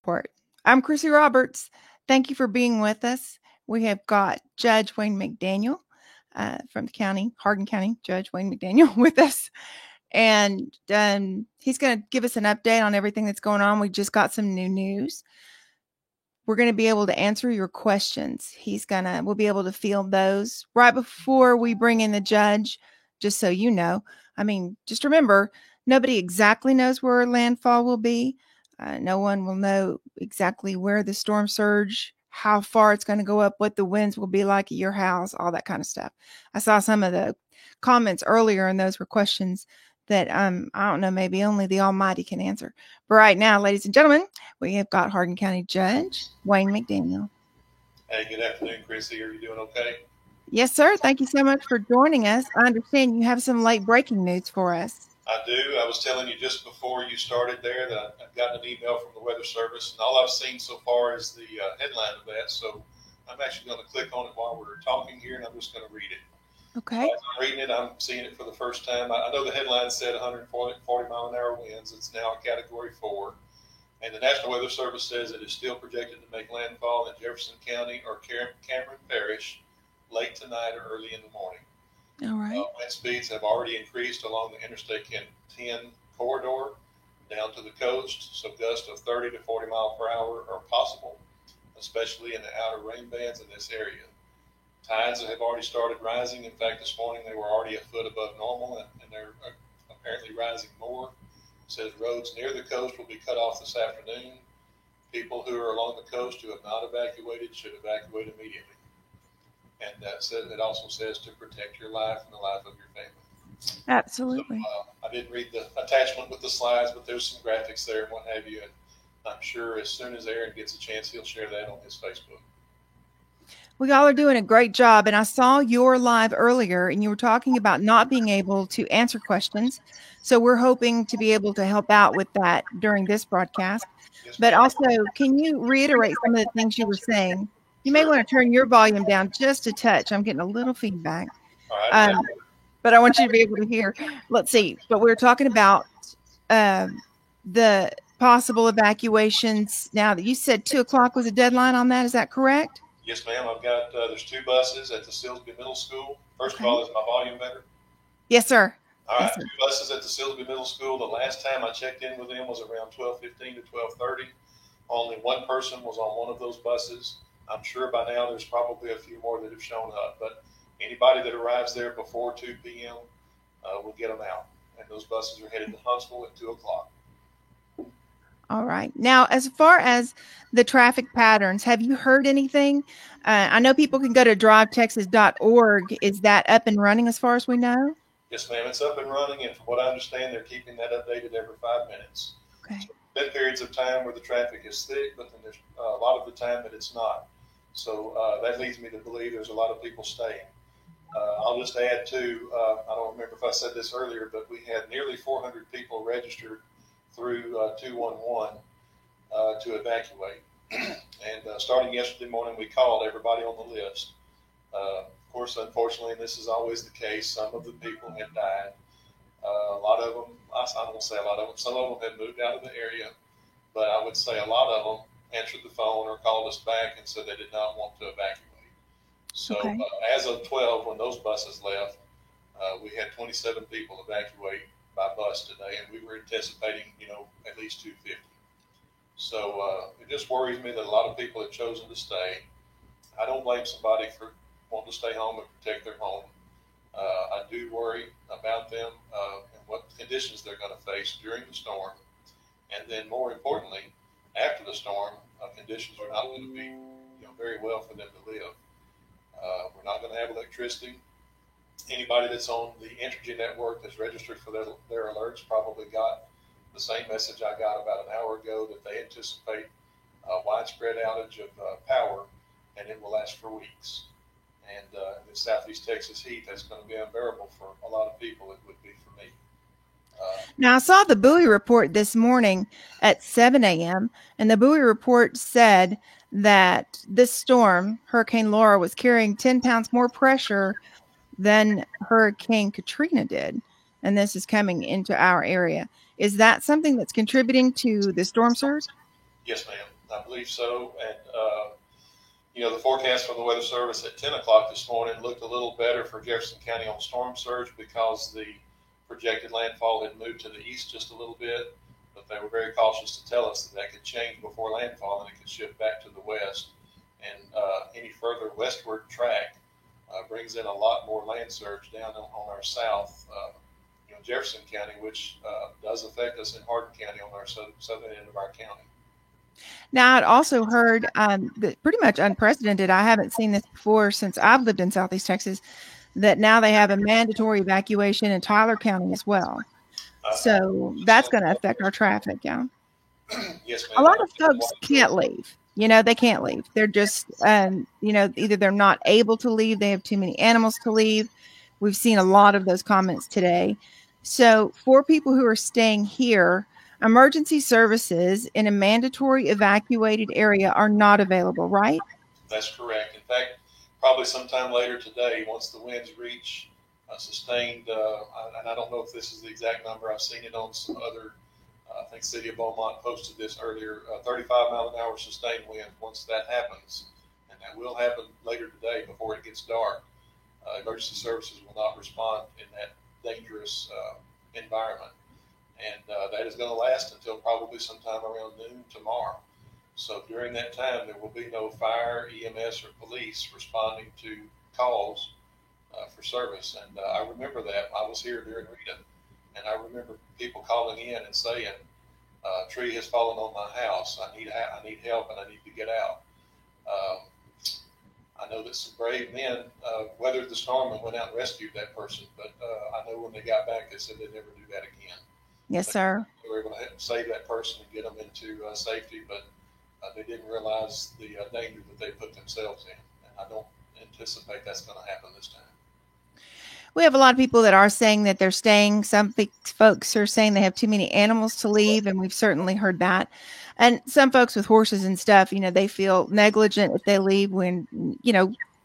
Report. I'm Chrissy Roberts. Thank you for being with us. We have got Judge Wayne McDaniel from the county, Hardin County Judge Wayne McDaniel with us. And he's going to give us an update on everything that's going on. We just got some new news. We're going to be able to answer your questions. We'll be able to field those right before we bring in the judge, just so you know. I mean, just remember, nobody exactly knows where landfall will be. No one will know exactly where the storm surge, how far it's going to go up, what the winds will be like at your house, all that kind of stuff. I saw some of the comments earlier, and those were questions that I don't know, maybe only the Almighty can answer. But right now, ladies and gentlemen, we have got Hardin County Judge Wayne McDaniel. Hey, good afternoon, Chrissy. Are you doing okay? Yes, sir. Thank you so much for joining us. I understand you have some late breaking news for us. I do. I was telling you just before you started there that I've gotten an email from the Weather Service, and all I've seen so far is the headline of that. So I'm actually going to click on it while we're talking here, and I'm just going to read it. Okay. As I'm reading it, I'm seeing it for the first time. I know the headline said 140 mile an hour winds. It's now a Category 4. And the National Weather Service says it is still projected to make landfall in Jefferson County or Cameron Parish late tonight or early in the morning. All right. Wind speeds have already increased along the Interstate 10 corridor down to the coast, so gusts of 30 to 40 mile per hour are possible, especially in the outer rain bands in this area. Tides have already started rising. In fact, this morning they were already a foot above normal, and they're apparently rising more. It says roads near the coast will be cut off this afternoon. People who are along the coast who have not evacuated should evacuate immediately. And it also says to protect your life and the life of your family. Absolutely. So, I didn't read the attachment with the slides, but there's some graphics there and what have you. And I'm sure as soon as Aaron gets a chance, he'll share that on his Facebook. Well, y'all are doing a great job. And I saw your live earlier, and you were talking about not being able to answer questions. So we're hoping to be able to help out with that during this broadcast. Yes, but ma'am. also, can you reiterate some of the things you were saying? You may want to turn your volume down just a touch. I'm getting a little feedback. All right. But I want you to be able to hear. Let's see. But we were talking about the possible evacuations. Now that you said 2:00 was a deadline on that, is that correct? Yes, ma'am. I've got, there's 2 buses at the Silsbee Middle School. First of all, is my volume better? Yes, sir. All right, Yes, sir. 2 buses at the Silsbee Middle School. The last time I checked in with them was around 12:15 to 12:30. Only one person was on one of those buses. I'm sure by now there's probably a few more that have shown up, but anybody that arrives there before 2 p.m. Will get them out. And those buses are headed to Huntsville at 2:00. All right. Now, as far as the traffic patterns, have you heard anything? I know people can go to drivetexas.org. Is that up and running as far as we know? Yes, ma'am. It's up and running, and from what I understand, they're keeping that updated every 5 minutes. Okay. So there's been periods of time where the traffic is thick, but then there's a lot of the time that it's not. So that leads me to believe there's a lot of people staying. I'll just add too, I don't remember if I said this earlier, but we had nearly 400 people registered through 211 to evacuate. And starting yesterday morning, we called everybody on the list. Of course, unfortunately, and this is always the case, some of the people had died. A lot of them, I don't want to say a lot of them, some of them had moved out of the area, but I would say a lot of them answered the phone or called us back and said they did not want to evacuate. So Okay. As of 12, when those buses left, we had 27 people evacuate by bus today, and we were anticipating, at least 250. So it just worries me that a lot of people have chosen to stay. I don't blame somebody for wanting to stay home and protect their home. I do worry about them and what conditions they're going to face during the storm. And then more importantly, after the storm, conditions are not going to be very well for them to live. We're not going to have electricity. Anybody that's on the Entergy network that's registered for their alerts probably got the same message I got about an hour ago, that they anticipate a widespread outage of power, and it will last for weeks. And the Southeast Texas heat, that's going to be unbearable for a lot of people. It would be for me. Now, I saw the buoy report this morning at 7 a.m., and the buoy report said that this storm, Hurricane Laura, was carrying 10 pounds more pressure than Hurricane Katrina did. And this is coming into our area. Is that something that's contributing to the storm surge? Yes, ma'am. I believe so. And, the forecast from the Weather Service at 10 o'clock this morning looked a little better for Jefferson County on storm surge because the projected landfall had moved to the east just a little bit. But they were very cautious to tell us that that could change before landfall and it could shift back to the west. And any further westward track brings in a lot more land surge down on our south, Jefferson County, which does affect us in Hardin County on our southern end of our county. Now, I'd also heard that pretty much unprecedented. I haven't seen this before since I've lived in Southeast Texas, that now they have a mandatory evacuation in Tyler County as well. So that's going to affect our traffic. Yeah. Yes, ma'am. A lot of folks can't leave. They can't leave. They're just, either they're not able to leave. They have too many animals to leave. We've seen a lot of those comments today. So for people who are staying here, emergency services in a mandatory evacuated area are not available, right? That's correct. In fact, probably sometime later today, once the winds reach sustained, and I don't know if this is the exact number, I've seen it on some other, I think City of Beaumont posted this earlier, 35 mile an hour sustained wind. Once that happens, and that will happen later today before it gets dark, emergency services will not respond in that dangerous environment. And that is going to last until probably sometime around noon tomorrow. So during that time, there will be no fire, EMS, or police responding to calls for service. And I remember that. I was here during Rita, and I remember people calling in and saying, tree has fallen on my house. I need help, and I need to get out. I know that some brave men weathered the storm and went out and rescued that person, but I know when they got back, they said they'd never do that again. Yes, sir. They were able to save that person and get them into safety, but they didn't realize the danger that they put themselves in. And I don't anticipate that's going to happen this time. We have a lot of people that are saying that they're staying. Some folks are saying they have too many animals to leave, and we've certainly heard that. And some folks with horses and stuff, they feel negligent if they leave when,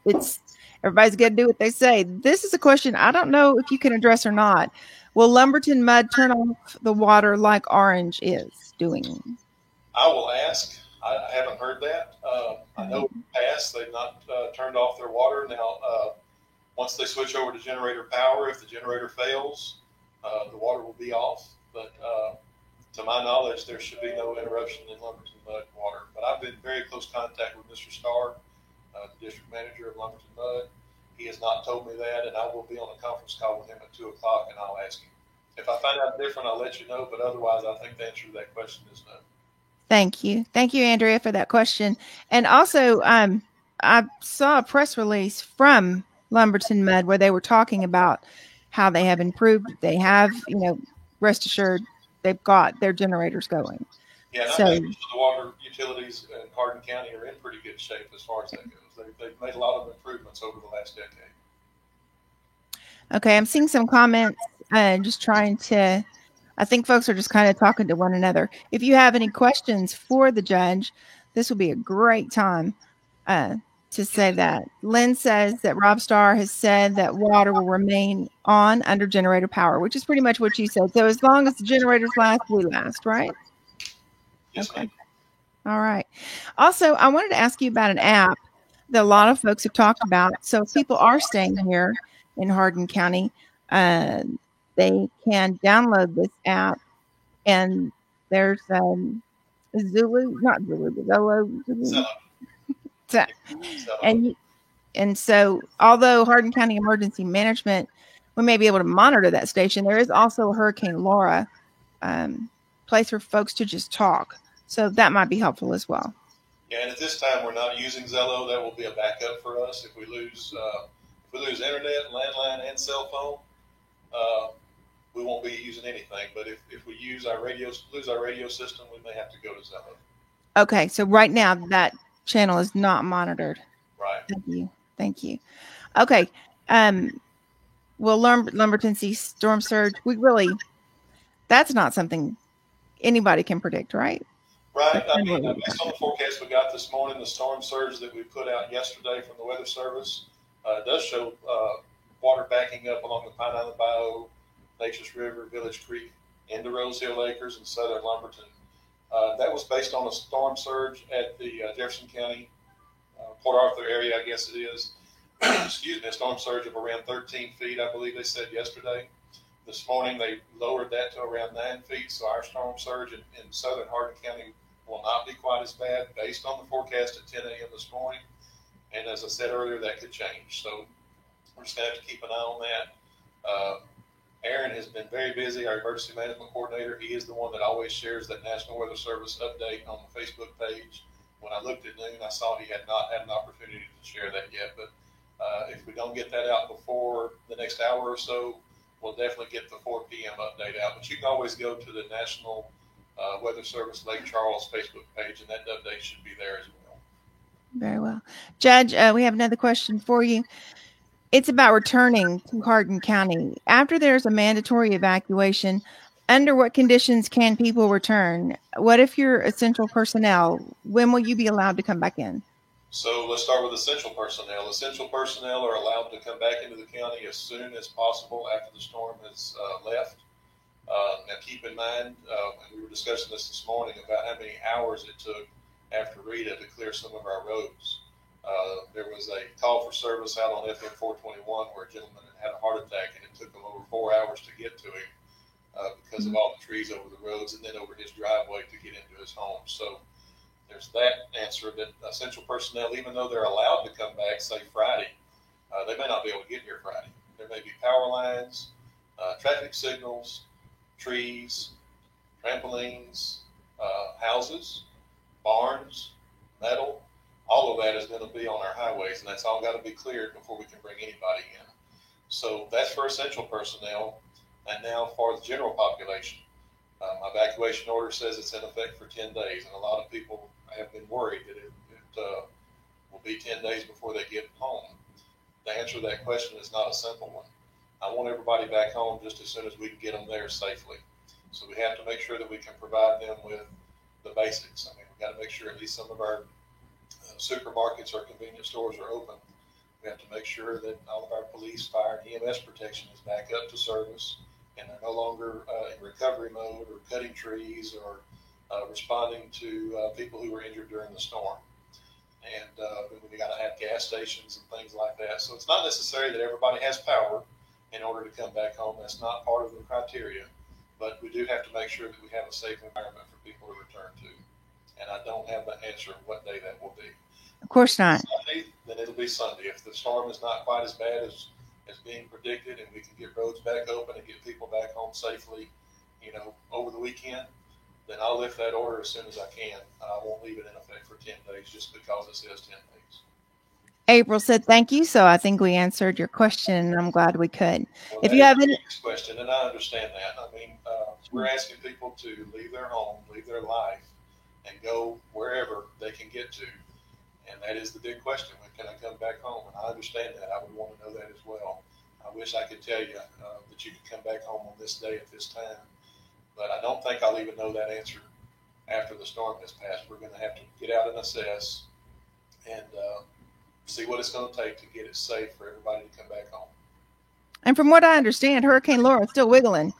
it's everybody's got to do what they say. This is a question I don't know if you can address or not. Will Lumberton Mud turn off the water like Orange is doing? I will ask. I haven't heard that. I know in the past they've not turned off their water. Now, once they switch over to generator power, if the generator fails, the water will be off. But to my knowledge, there should be no interruption in Lumberton Mud water. But I've been in very close contact with Mr. Starr, the district manager of Lumberton Mud. He has not told me that, and I will be on a conference call with him at 2 o'clock, and I'll ask him. If I find out different, I'll let you know, but otherwise, I think the answer to that question is no. Thank you. Thank you, Andrea, for that question. And also, I saw a press release from Lumberton Mud where they were talking about how they have improved. They have, rest assured, they've got their generators going. Yeah, and I think the water utilities in Hardin County are in pretty good shape as far as that goes. They've made a lot of improvements over the last decade. Okay, I'm seeing some comments and just trying to, I think folks are just kind of talking to one another. If you have any questions for the judge, this will be a great time to say that. Lynn says that Rob Starr has said that water will remain on under generator power, which is pretty much what you said. So as long as the generators last, we last, right? Yes, okay. All right. Also, I wanted to ask you about an app that a lot of folks have talked about. So if people are staying here in Hardin County, they can download this app, and there's Zulu, not Zulu, but Zolo. And so, although Hardin County Emergency Management, we may be able to monitor that station, there is also a Hurricane Laura place for folks to just talk. So that might be helpful as well. Yeah, and at this time, we're not using Zello. That will be a backup for us if we lose internet, landline, and cell phone. We won't be using anything. But if we lose our radio system, we may have to go to Zello. Okay, so right now that channel is not monitored. Right. Thank you. Okay. Will Lumberton see storm surge? That's not something anybody can predict, right? Right. I mean, based on the forecast we got this morning, the storm surge that we put out yesterday from the Weather Service does show water backing up along the Pine Island Bayou, Nature's River, Village Creek, into Rose Hill Acres and southern Lumberton. That was based on a storm surge at the Jefferson County, Port Arthur area, I guess it is. Excuse me, a storm surge of around 13 feet, I believe they said yesterday. This morning they lowered that to around 9 feet, so our storm surge in southern Hardin County will not be quite as bad based on the forecast at 10 a.m. this morning. And as I said earlier, that could change. So we're just going to have to keep an eye on that. Aaron has been very busy, our emergency management coordinator. He is the one that always shares that National Weather Service update on the Facebook page. When I looked at noon, I saw he had not had an opportunity to share that yet. But if we don't get that out before the next hour or so, we'll definitely get the 4 p.m. update out. But you can always go to the National Weather Service Lake Charles Facebook page, and that update should be there as well. Very well. Judge, we have another question for you. It's about returning to Hardin County. After there's a mandatory evacuation, under what conditions can people return? What if you're essential personnel? When will you be allowed to come back in? So let's start with essential personnel. Essential personnel are allowed to come back into the county as soon as possible after the storm has left. Now keep in mind, and we were discussing this morning about how many hours it took after Rita to clear some of our roads. There was a call for service out on FM 421 where a gentleman had a heart attack, and it took him over 4 hours to get to him because of all the trees over the roads and then over his driveway to get into his home. So there's that answer that essential personnel, even though they're allowed to come back, say Friday, they may not be able to get here Friday. There may be power lines, traffic signals, trees, trampolines, houses, barns, metal. All of that is going to be on our highways, and that's all got to be cleared before we can bring anybody in. So that's for essential personnel. And now for the general population, my evacuation order says it's in effect for 10 days, and a lot of people have been worried that it will be 10 days before they get home. The answer to that question is not a simple one. I want everybody back home just as soon as we can get them there safely. So we have to make sure that we can provide them with the basics. I mean, we've got to make sure at least some of our supermarkets or convenience stores are open. We have to make sure that all of our police, fire, and EMS protection is back up to service, and they're no longer in recovery mode or cutting trees or responding to people who were injured during the storm. And we got to have gas stations and things like that. So it's not necessary that everybody has power in order to come back home. That's not part of the criteria. But we do have to make sure that we have a safe environment for people to return to. And I don't have the answer of what day that will be. Of course not. Sunday, then it'll be Sunday. If the storm is not quite as bad as being predicted, and we can get roads back open and get people back home safely, over the weekend, then I'll lift that order as soon as I can. I won't leave it in effect for 10 days just because it says 10 days. April said thank you, so I think we answered your question, and I'm glad we could. Well, if you have any question, and I understand that. I mean, we're asking people to leave their home, leave their life, and go wherever they can get to. And that is the big question. When can I come back home? And I understand that. I would want to know that as well. I wish I could tell you that you could come back home on this day at this time. But I don't think I'll even know that answer after the storm has passed. We're going to have to get out and assess and see what it's going to take to get it safe for everybody to come back home. And from what I understand, Hurricane Laura is still wiggling.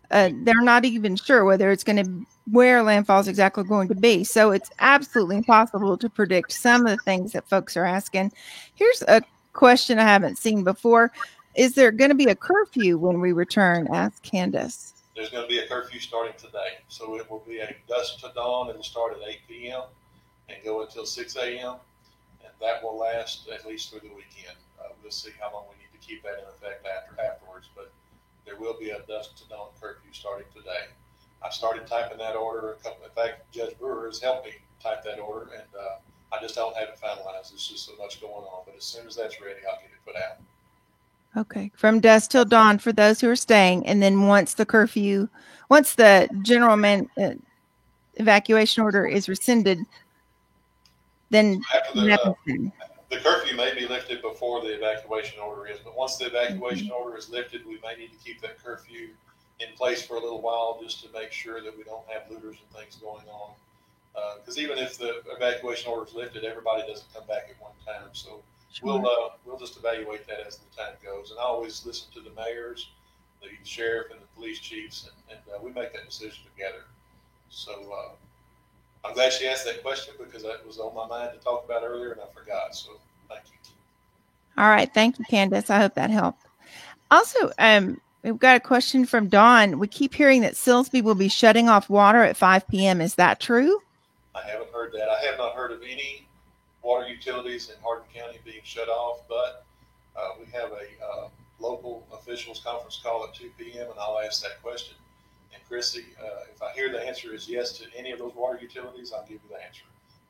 They're not even sure whether it's going to where landfall is exactly going to be. So it's absolutely impossible to predict some of the things that folks are asking. Here's a question I haven't seen before. Is there going to be a curfew when we return? Asked Candace. There's going to be a curfew starting today. So it will be a dusk to dawn. It'll start at 8 p.m. and go until 6 a.m. And that will last at least through the weekend. We'll see how long we need to keep that in effect afterwards. But there will be a dusk to dawn curfew starting today. I started typing that order in fact, Judge Brewer has helped me type that order, and I just don't have it finalized. There's just so much going on. But as soon as that's ready, I'll get it put out. Okay. From dusk till dawn for those who are staying. And then once the general evacuation order is rescinded, then the curfew may be lifted before the evacuation order is. But once the evacuation order is lifted, we may need to keep that curfew in place for a little while just to make sure that we don't have looters and things going on. Because even if the evacuation order is lifted, everybody doesn't come back at one time. So sure. We'll just evaluate that as the time goes. And I always listen to the mayors, the sheriff, and the police chiefs, and we make that decision together. So I'm glad she asked that question because that was on my mind to talk about earlier and I forgot. So thank you. All right. Thank you, Candace. I hope that helped. Also, we've got a question from Dawn. We keep hearing that Silsbee will be shutting off water at 5 p.m. Is that true? I haven't heard that. I have not heard of any water utilities in Hardin County being shut off, but we have a local officials conference call at 2 p.m. and I'll ask that question. And Chrissy, if I hear the answer is yes to any of those water utilities, I'll give you the answer.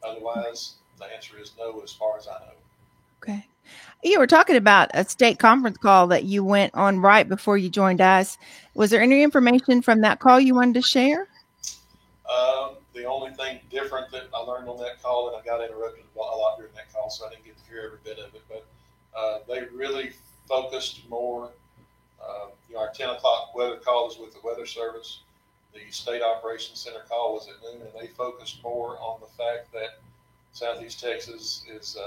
Otherwise, the answer is no as far as I know. Okay. You were talking about a state conference call that you went on right before you joined us. Was there any information from that call you wanted to share? The only thing different that I learned on that call, and I got interrupted a lot during that call, so I didn't get to hear every bit of it, but they really focused more. Our 10 o'clock weather call is with the Weather Service. The State Operations Center call was at noon, and they focused more on the fact that Southeast Texas is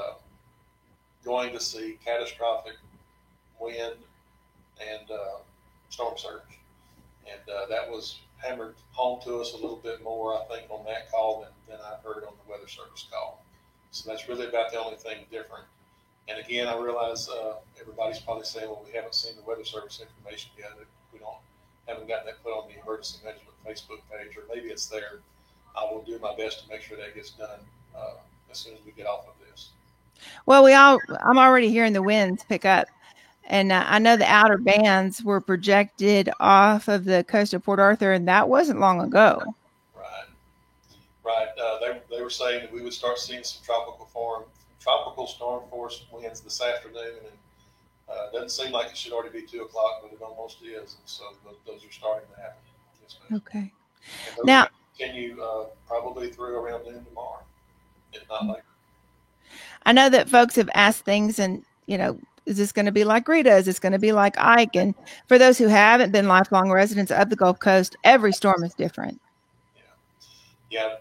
going to see catastrophic wind and storm surge. And that was hammered home to us a little bit more, I think, on that call than I heard on the Weather Service call. So that's really about the only thing different. And again, I realize everybody's probably saying, well, we haven't seen the Weather Service information yet. We haven't gotten that put on the Emergency Management Facebook page, or maybe it's there. I will do my best to make sure that gets done as soon as we get off of this. Well, I'm already hearing the winds pick up. And I know the outer bands were projected off of the coast of Port Arthur, and that wasn't long ago. Right. They were saying that we would start seeing some tropical storm force winds this afternoon, and it doesn't seem like it should already be 2 o'clock, but it almost is. And so those are starting to happen. Yes, okay. And now continue probably through around noon tomorrow, if not later. I know that folks have asked things, and is this going to be like Rita? Is this going to be like Ike? And for those who haven't been lifelong residents of the Gulf Coast, every storm is different. Yeah.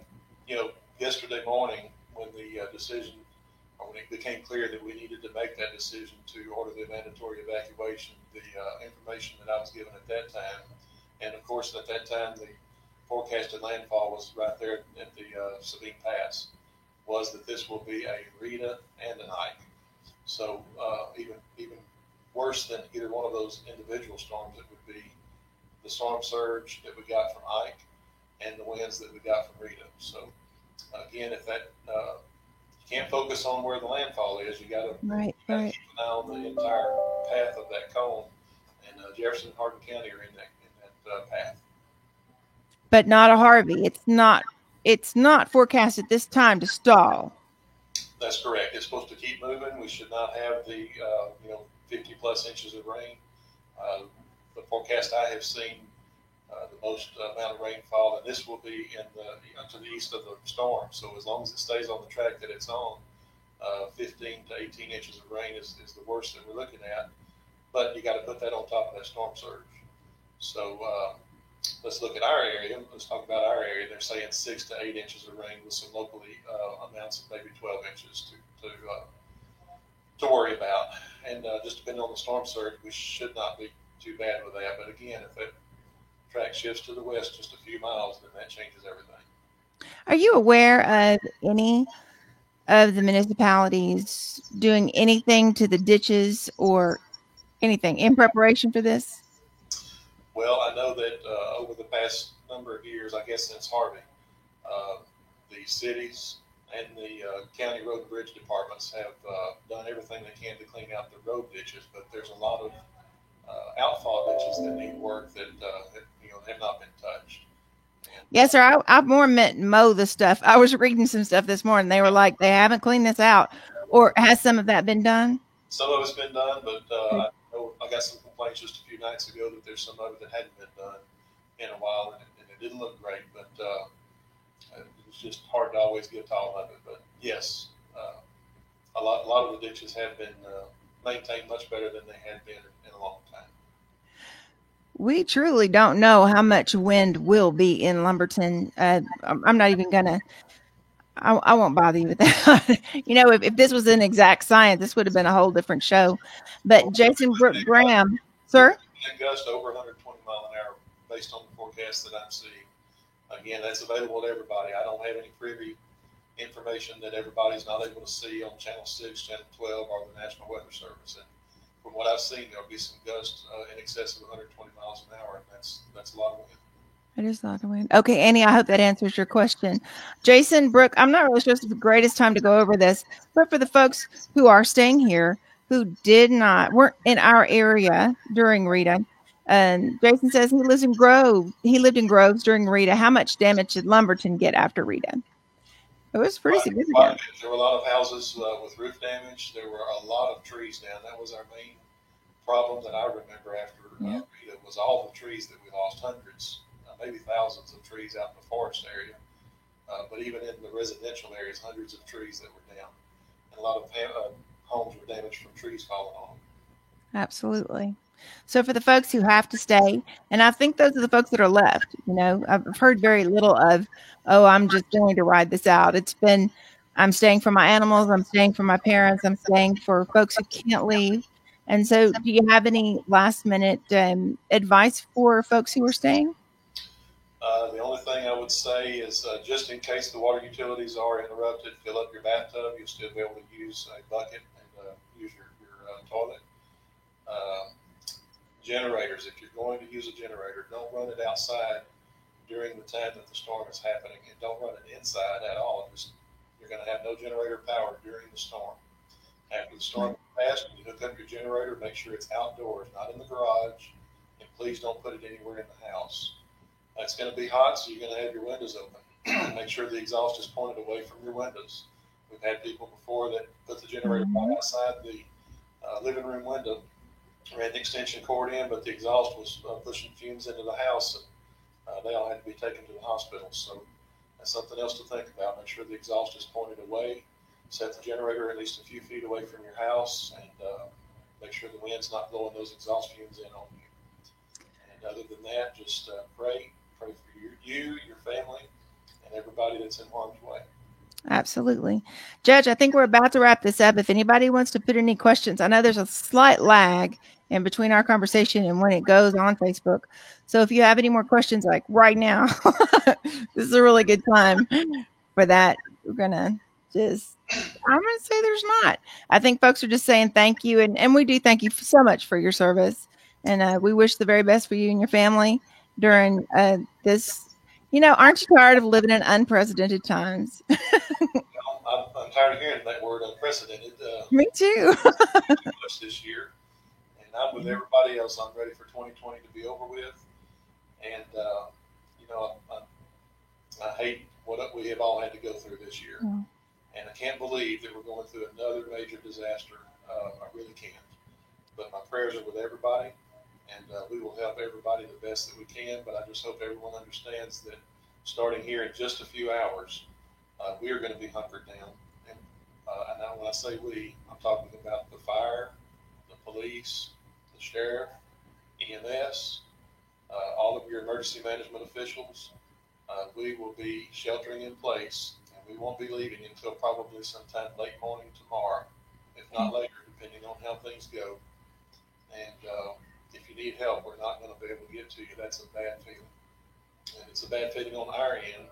Yesterday morning when the decision, or when it became clear that we needed to make that decision to order the mandatory evacuation, the information that I was given at that time, and of course at that time the forecasted landfall was right there at the Sabine Pass, was that this will be a Rita and an Ike. So even worse than either one of those individual storms, it would be the storm surge that we got from Ike and the winds that we got from Rita. So again, if that you can't focus on where the landfall is, you got to keep an eye on the entire path of that cone. And Jefferson and Hardin County are in that path. But not a Harvey. It's not forecast at this time to stall. That's correct. It's supposed to keep moving. We should not have the 50 plus inches of rain. The forecast I have seen, the most amount of rainfall, and this will be to the east of the storm. So as long as it stays on the track that it's on, 15 to 18 inches of rain is the worst that we're looking at. But you got to put that on top of that storm surge. So let's look at our area. Let's talk about our area. They're saying 6 to 8 inches of rain with some locally amounts of maybe 12 inches to worry about. And just depending on the storm surge, we should not be too bad with that. But again, if that track shifts to the west just a few miles, then that changes everything. Are you aware of any of the municipalities doing anything to the ditches or anything in preparation for this? Well, I know that over the past number of years, I guess since Harvey, the cities and the county road and bridge departments have done everything they can to clean out the road ditches, but there's a lot of outfall ditches that need work that have not been touched. Yes, sir. I more meant mow the stuff. I was reading some stuff this morning. They were like, they haven't cleaned this out. Or has some of that been done? Some of it's been done, but I got some complaints just a few nights ago that there's some of it that hadn't been done in a while, and it didn't look great, but it was just hard to always get all of it. But yes, a lot of the ditches have been maintained much better than they had been in a long time. We truly don't know how much wind will be in Lumberton. I'm not even going to, I won't bother you with that. If this was an exact science, this would have been a whole different show. But Jason Graham, sir? It gust over 120 miles an hour based on the forecast that I'm seeing. Again, that's available to everybody. I don't have any privy information that everybody's not able to see on Channel 6, Channel 12, or the National Weather Service. And from what I've seen, there'll be some gusts in excess of 120 miles an hour, and that's a lot of wind. It is a lot of wind. Okay, Annie, I hope that answers your question. Jason, Brooke, I'm not really sure it's the greatest time to go over this, but for the folks who are staying here, who weren't in our area during Rita, and Jason says he lives in Grove. He lived in Groves during Rita. How much damage did Lumberton get after Rita? It was pretty significant. There were a lot of houses with roof damage. There were a lot of trees down. That was our main problem that I remember after Rita, was all the trees that we lost, hundreds, maybe thousands of trees out in the forest area. But even in the residential areas, hundreds of trees that were down. And a lot of homes were damaged from trees falling on them. Absolutely. So for the folks who have to stay, and I think those are the folks that are left, I've heard very little of, I'm just going to ride this out. It's been, I'm staying for my animals, I'm staying for my parents, I'm staying for folks who can't leave. And so do you have any last minute advice for folks who are staying? The only thing I would say is just in case the water utilities are interrupted, fill up your bathtub. You'll still be able to use a bucket and use your toilet. Generators, if you're going to use a generator, don't run it outside during the time that the storm is happening, and don't run it inside at all. You're going to have no generator power during the storm. After the storm passes, you hook up your generator, make sure it's outdoors, not in the garage, and please don't put it anywhere in the house. It's going to be hot, so you're going to have your windows open. Make sure the exhaust is pointed away from your windows. We've had people before that put the generator right outside the living room window, ran the extension cord in, but the exhaust was pushing fumes into the house, and they all had to be taken to the hospital. So that's something else to think about. Make sure the exhaust is pointed away. Set the generator at least a few feet away from your house, and make sure the wind's not blowing those exhaust fumes in on you. And other than that, just pray for you, your family, and everybody that's in harm's way. Absolutely. Judge, I think we're about to wrap this up. If anybody wants to put any questions, I know there's a slight lag in between our conversation and when it goes on Facebook. So if you have any more questions, like right now, this is a really good time for that. I'm going to say there's not. I think folks are just saying thank you. And we do thank you so much for your service. And we wish the very best for you and your family during this. Aren't you tired of living in unprecedented times? I'm tired of hearing that word unprecedented. Me too. This year. And I'm with everybody else. I'm ready for 2020 to be over with. And, I hate what we have all had to go through this year. Mm. And I can't believe that we're going through another major disaster. I really can't. But my prayers are with everybody. And we will help everybody the best that we can. But I just hope everyone understands that starting here in just a few hours, we are going to be hunkered down. And when I say we, I'm talking about the fire, the police, the sheriff, EMS, all of your emergency management officials. We will be sheltering in place, and we won't be leaving until probably sometime late morning tomorrow, if not later, depending on how things go. And if you need help, we're not going to be able to get to you. That's a bad feeling. And it's a bad feeling on our end.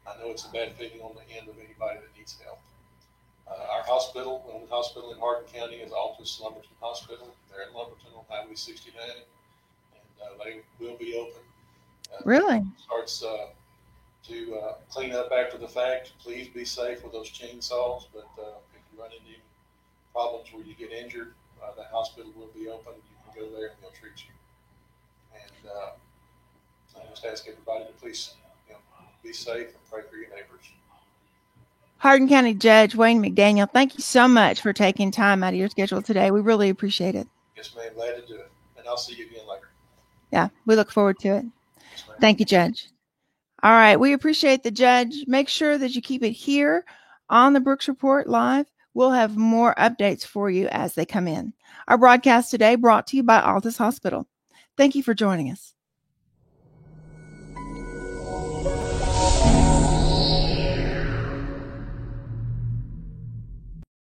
I know it's a bad feeling on the end of anybody that needs help. Our hospital, the only hospital in Hardin County, is Altus Lumberton Hospital. They're in Lumberton on Highway 69, and they will be open. Really? Starts to clean up after the fact. Please be safe with those chainsaws, but if you run into any problems where you get injured, the hospital will be open. You can go there and they'll treat you. And I just ask everybody to please be safe and pray for your neighbors. Hardin County Judge Wayne McDaniel, thank you so much for taking time out of your schedule today. We really appreciate it. Yes, ma'am. Glad to do it. And I'll see you again later. Yeah, we look forward to it. Yes, thank you, Judge. All right. We appreciate the judge. Make sure that you keep it here on the Brooks Report Live. We'll have more updates for you as they come in. Our broadcast today brought to you by Altus Hospital. Thank you for joining us.